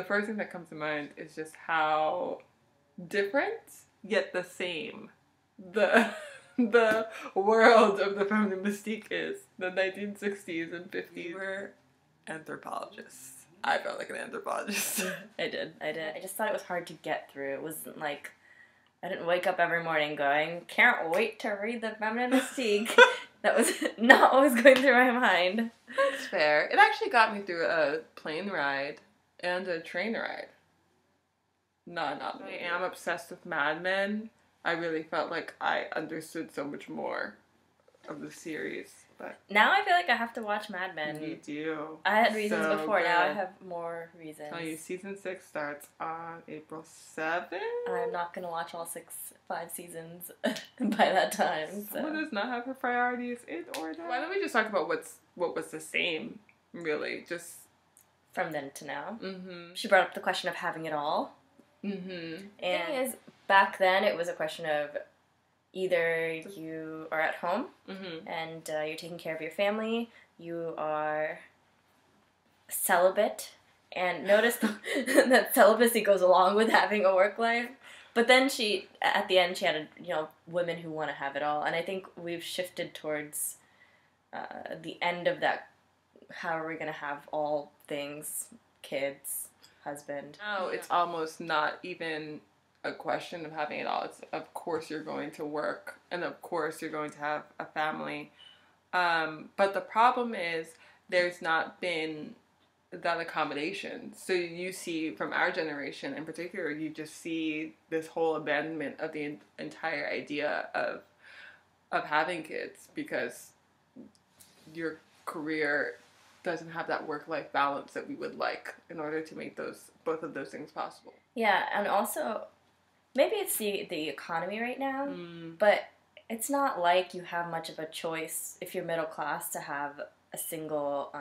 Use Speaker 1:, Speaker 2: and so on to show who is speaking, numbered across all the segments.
Speaker 1: first thing that comes to mind is just how different yet the same the world of the feminine mystique is. The 1960s and 50s.
Speaker 2: You were anthropologists. I felt like an anthropologist.
Speaker 3: I did. I just thought it was hard to get through. It wasn't like, I didn't wake up every morning going, can't wait to read the Feminine Mystique. That was not what was going through my mind.
Speaker 1: That's fair. It actually got me through a plane ride and a train ride. Not me. I am obsessed with Mad Men. I really felt like I understood so much more of the series. But
Speaker 3: now I feel like I have to watch Mad Men.
Speaker 1: You do.
Speaker 3: I had reasons
Speaker 1: So
Speaker 3: before.
Speaker 1: good.
Speaker 3: Now I have more reasons.
Speaker 1: Tell you, season 6 starts on April 7th.
Speaker 3: I'm not gonna watch all 5 seasons by that time.
Speaker 1: Someone does not have her priorities in order. Why don't we just talk about what was the same, really? Just
Speaker 3: from then to now.
Speaker 1: Mm-hmm.
Speaker 3: She brought up the question of having it all.
Speaker 1: Mm-hmm.
Speaker 3: And the thing is, back then it was a question of either you are at home and you're taking care of your family, you are celibate, and notice that celibacy goes along with having a work life. But then at the end, she had women who want to have it all, and I think we've shifted towards the end of that. How are we going to have all things, kids, husband?
Speaker 1: No, it's almost not even a question of having it all. It's, of course you're going to work, and of course you're going to have a family. But the problem is there's not been that accommodation. So you see, from our generation in particular, you just see this whole abandonment of the entire idea of having kids because your career doesn't have that work-life balance that we would like in order to make both of those things possible.
Speaker 3: Yeah, and also maybe it's the economy right now, but it's not like you have much of a choice if you're middle class to have a single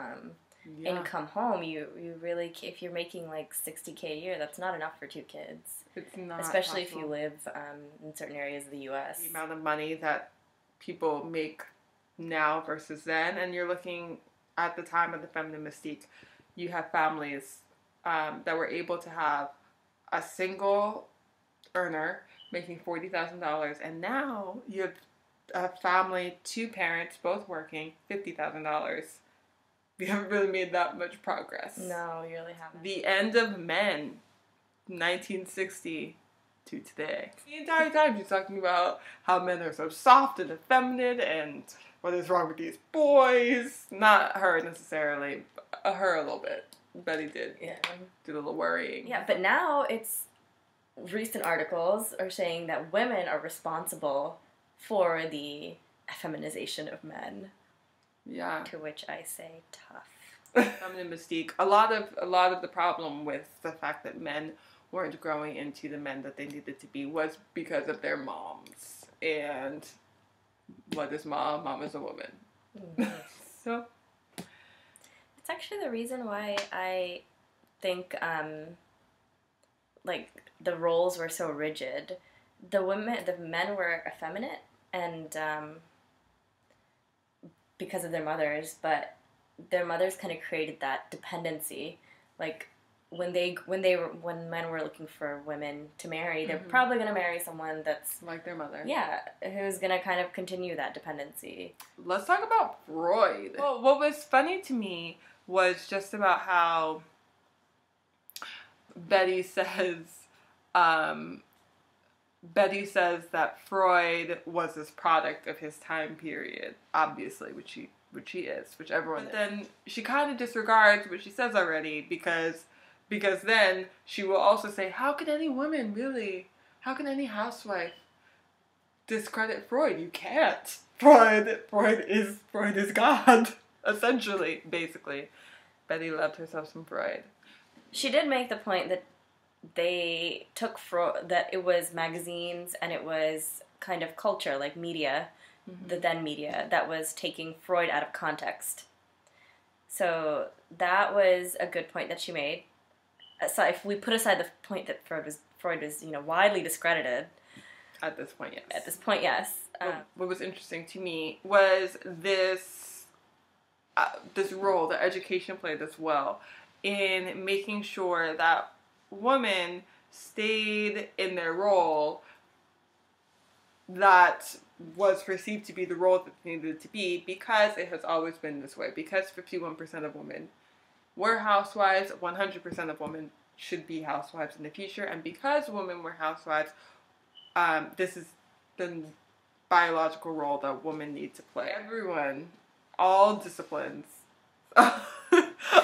Speaker 3: income home. You really, if you're making like $60K a year, that's not enough for 2 kids.
Speaker 1: It's not
Speaker 3: especially
Speaker 1: possible.
Speaker 3: If you live in certain areas of the U.S.
Speaker 1: The amount of money that people make now versus then, and you're looking at the time of the Feminine Mystique, you have families that were able to have a single earner making $40,000, and now you have a family, 2 parents, both working, $50,000. We haven't really made that much progress.
Speaker 3: No, you really haven't.
Speaker 1: The end of men, 1960 to today. The entire time she's talking about how men are so soft and effeminate and what is wrong with these boys. Not her necessarily, her a little bit. Betty did.
Speaker 3: Yeah.
Speaker 1: Did a little worrying.
Speaker 3: Yeah, but now recent articles are saying that women are responsible for the feminization of men.
Speaker 1: Yeah.
Speaker 3: To which I say, tough.
Speaker 1: Feminine Mystique. A lot of the problem with the fact that men weren't growing into the men that they needed to be was because of their moms. And what is mom? Mom is a woman. Mm-hmm. So
Speaker 3: it's actually the reason why I think like the roles were so rigid. The men were effeminate and because of their mothers, but their mothers kind of created that dependency. Like when men were looking for women to marry, they're probably going to marry someone that's
Speaker 1: like their mother.
Speaker 3: Yeah, who's going to kind of continue that dependency.
Speaker 1: Let's talk about Freud. Well, what was funny to me was just about how Betty says that Freud was this product of his time period, obviously, which he is, which everyone is. But then she kind of disregards what she says already because then she will also say, how can any housewife discredit Freud? You can't. Freud is God, essentially, basically. Betty loved herself some Freud.
Speaker 3: She did make the point that they took that it was magazines and it was kind of culture, like media, the then media, that was taking Freud out of context. So that was a good point that she made. So if we put aside the point that Freud was widely discredited.
Speaker 1: At this point, yes.
Speaker 3: At this point, yes.
Speaker 1: What was interesting to me was this role that education played as well in making sure that women stayed in their role that was perceived to be the role that they needed to be, because it has always been this way. Because 51% of women were housewives, 100% of women should be housewives in the future. And because women were housewives, this is the biological role that women need to play. Everyone, all disciplines,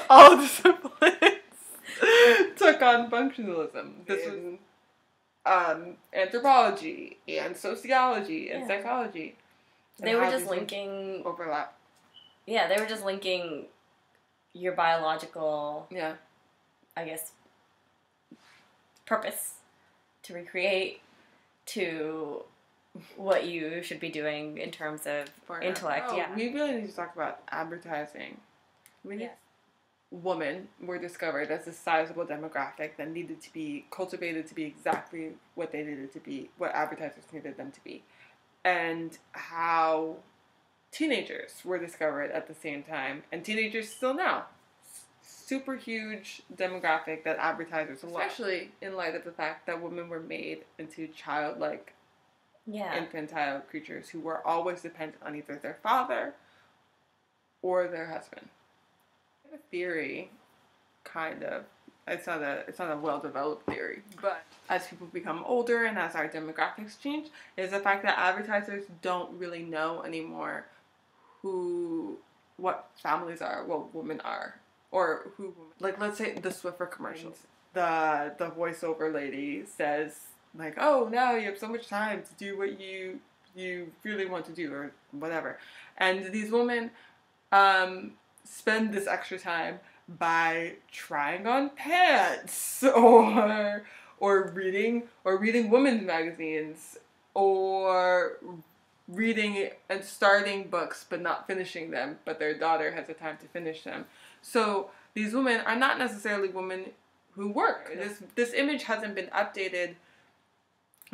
Speaker 1: all disciplines took on functionalism. This was anthropology and sociology and psychology. And
Speaker 3: they were just linking
Speaker 1: overlap.
Speaker 3: Yeah, they were just linking your biological,
Speaker 1: yeah,
Speaker 3: I guess, purpose to recreate to what you should be doing in terms of intellect.
Speaker 1: Oh, we really need to talk about advertising. Women were discovered as a sizable demographic that needed to be cultivated to be exactly what they needed to be, what advertisers needed them to be. And how teenagers were discovered at the same time, and teenagers still now. Super huge demographic that advertisers love. Especially in light of the fact that women were made into childlike, infantile creatures who were always dependent on either their father or their husband. I have a theory, kind of. It's not a well-developed theory, but as people become older and as our demographics change, is the fact that advertisers don't really know anymore what families are, what women are, or who, like, let's say the Swiffer commercials. The voiceover lady says, like, oh, now you have so much time to do what you really want to do, or whatever. And these women spend this extra time by trying on pants, or reading women's magazines, or reading and starting books but not finishing them, but their daughter has the time to finish them. So these women are not necessarily women who work. This image hasn't been updated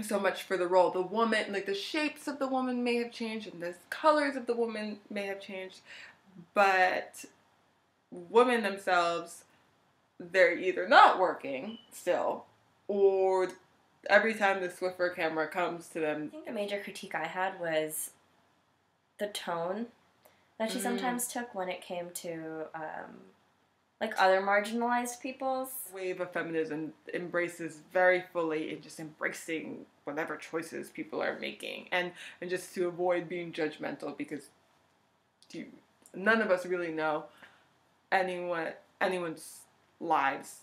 Speaker 1: so much for the role. The woman, like, the shapes of the woman may have changed, and the colors of the woman may have changed, but women themselves, they're either not working still, or every time the Swiffer camera comes to them.
Speaker 3: I think the major critique I had was the tone that she sometimes took when it came to like other marginalized peoples.
Speaker 1: Wave of feminism embraces very fully in just embracing whatever choices people are making, and just to avoid being judgmental, because none of us really know anyone's lives,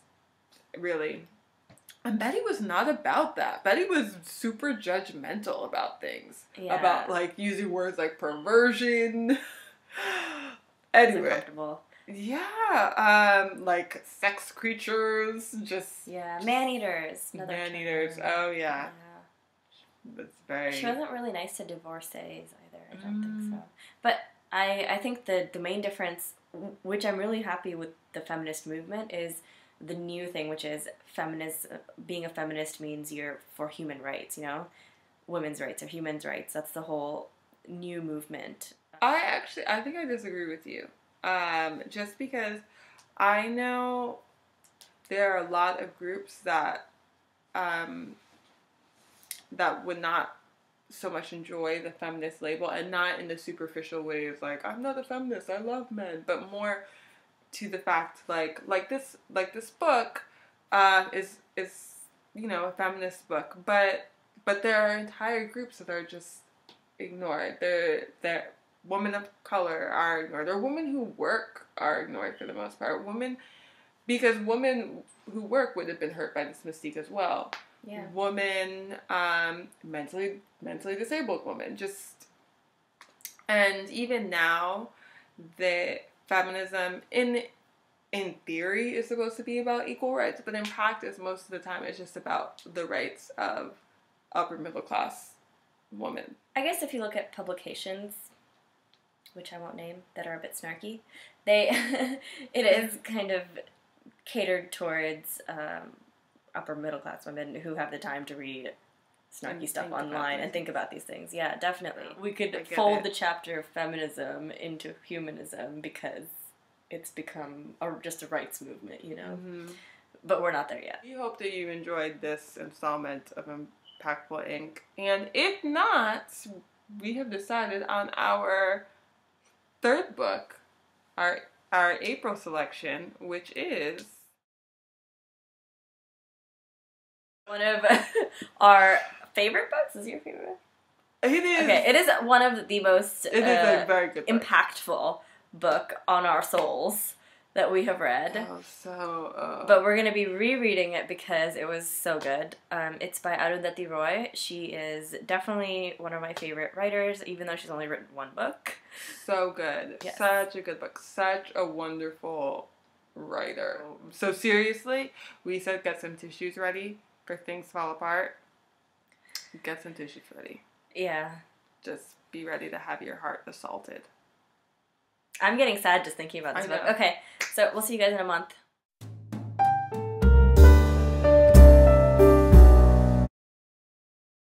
Speaker 1: really. And Betty was not about that. Betty was super judgmental about things. Yeah. About, like, using words like perversion. Anyway. Yeah. Like sex creatures.
Speaker 3: Man-eaters.
Speaker 1: Man-eaters. Oh, yeah. That's very...
Speaker 3: She wasn't really nice to divorcees either. I don't think so. But I think the main difference, which I'm really happy with the feminist movement, is the new thing, which is being a feminist means you're for human rights, women's rights or human rights. That's the whole new movement.
Speaker 1: I think I disagree with you. Just because I know there are a lot of groups that would not so much enjoy the feminist label, and not in the superficial ways like, I'm not a feminist, I love men, but more to the fact, like this book is a feminist book, but there are entire groups that are just ignored. They're women of color are ignored, or women who work are ignored for the most part. Because women who work would have been hurt by this mystique as well.
Speaker 3: Yeah.
Speaker 1: Women, mentally disabled women, and even now, the feminism in theory is supposed to be about equal rights, but in practice, most of the time, it's just about the rights of upper middle class women.
Speaker 3: I guess if you look at publications, which I won't name, that are a bit snarky, it is kind of catered towards upper middle class women who have the time to read snarky stuff online and think about these things. Yeah, definitely. We could fold the chapter of feminism into humanism because it's become just a rights movement,
Speaker 1: Mm-hmm.
Speaker 3: but we're not there yet.
Speaker 1: We hope that you enjoyed this installment of Impactful Inc. And if not, we have decided on our third book, our April selection, which is
Speaker 3: one of our favorite books. Is your favorite book?
Speaker 1: It is.
Speaker 3: Okay, it is one of the most
Speaker 1: it is a very good book.
Speaker 3: Impactful book on our souls that we have read.
Speaker 1: Oh, so...
Speaker 3: But we're going to be rereading it because it was so good. It's by Arundhati Roy. She is definitely one of my favorite writers, even though she's only written one book.
Speaker 1: So good.
Speaker 3: Yes.
Speaker 1: Such a good book. Such a wonderful writer. So seriously, we said get some tissues ready for things fall apart. Get some tissues ready.
Speaker 3: Yeah.
Speaker 1: Just be ready to have your heart assaulted.
Speaker 3: I'm getting sad just thinking about this book. Okay, so we'll see you guys in a month.